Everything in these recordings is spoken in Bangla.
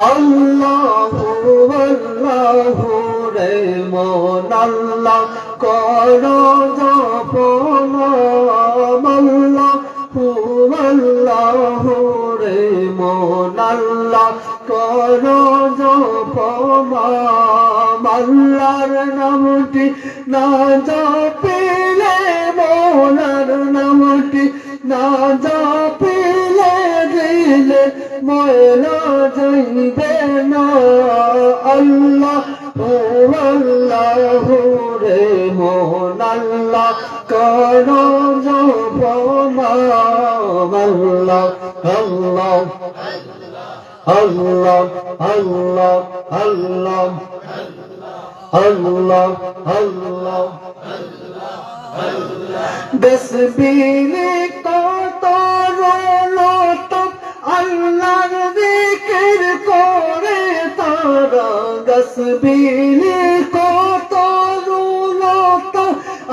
আল্লাহু আল্লাহু রে মন আল্লাহ করো জপন আল্লাহু আল্লাহু রে মন আল্লাহ করো জপন আল্লাহর নামটি না জপিলে মনের নামটি না জপিলে দিলে ময়লা যাইবে না আল্লাহ ও আল্লাহ রে মন আল্লাহ করো জপন আল্লাহ আল্লাহ আল্লাহ আল্লাহ আল্লাহ আল্লাহ আল্লাহ তসবিহ কত রলত আল্লাহর জিকির করে তারা তসবিহ কত রলত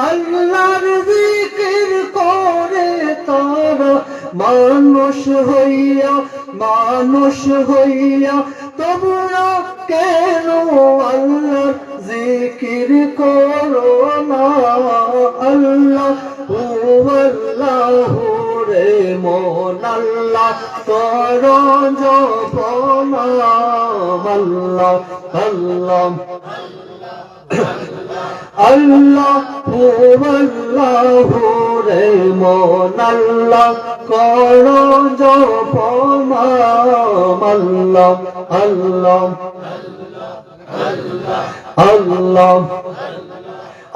আল্লাহর জিকির করে তারা মানুষ হইয়া তোমরা কেন আল্লাহর জিকির করো না আল্লাহ ও আল্লাহ রে মন আল্লাহ করো জপন আল্লাহ আল্লাহ আল্লাহ ও আল্লাহ রে মন আল্লাহ করো জপন আল্লাহ আল্লাহ আল্লাহ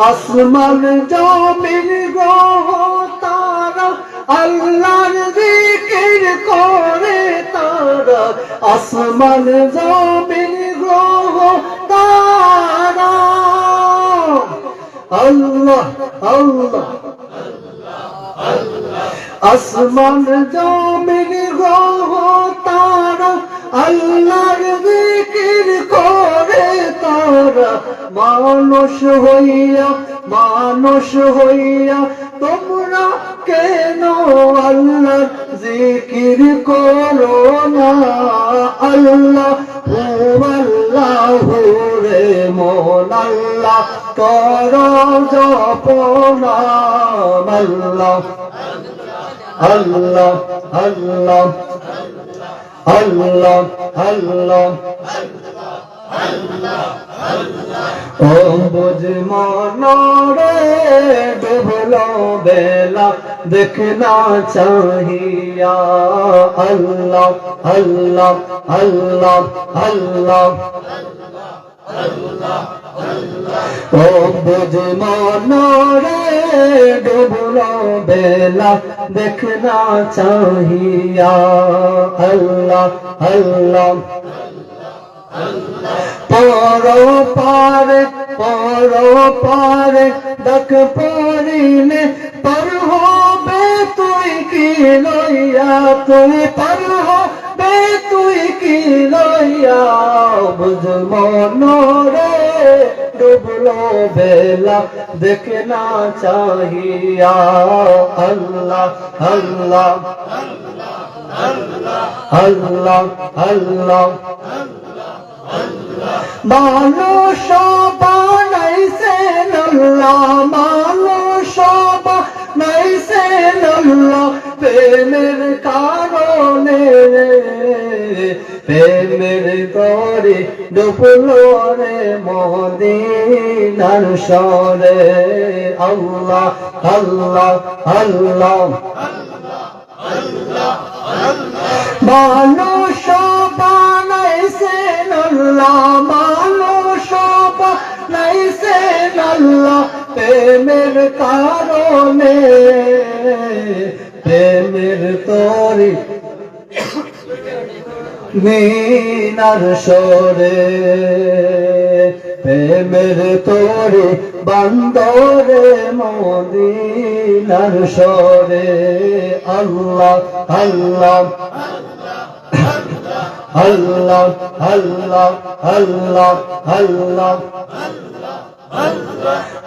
আসমান জমিন গ্রহ তারা আল্লাহর জিকির করে তারা আসমান জমিন গ্রহ তারা আল্লাহ আল্লাহ আসমান জমিন গ্রহ তারা আল্লাহর জিকির করে তারা মানুষ হইয়া তোমরা কেন আল্লাহর জিকির করো না আল্লাহ ও আল্লাহ রে মন আল্লাহ করো জপন আল্লাহ আল্লাহ আল্লাহ আল্লাহ আল্লাহ ও বুঝ মনরে ডুবলো বেলা দেখনা চাহিয়া আল্লাহ আল্লাহ আল্লাহ আল্লাহ ও বুঝ মনরে ডুবলো বেলা দেখনা চাহিয়া আল্লাহ আল্লাহ পর পারে ডাক পড়িলে পর হবে তুই কি লইয়া তুই পর হবে তুই কি লইয়া বুঝ মনরে ডুবলো বেলা দেখে না চাহিয়া আল্লাহ আল্লাহ আল্লাহ আল্লাহ মানুষ বানাইছেন আল্লাহ মানুষ বানাইছেন আল্লাহ প্রেমের কারণে প্রেমের তরে ডুবলো রে মদিনার সরে আল্লাহ আল্লাহ আল্লাহ মানুষ বানাইছেন আল্লাহ মানুষ বানাইছেন আল্লাহ প্রেমের কারণে প্রেমের তরি মিনার সরে প্রেমের তরি বান্দরে মদিনার সরে আল্লাহ আল্লাহ আল্লাহ আল্লাহ আল্লাহ আল্লাহ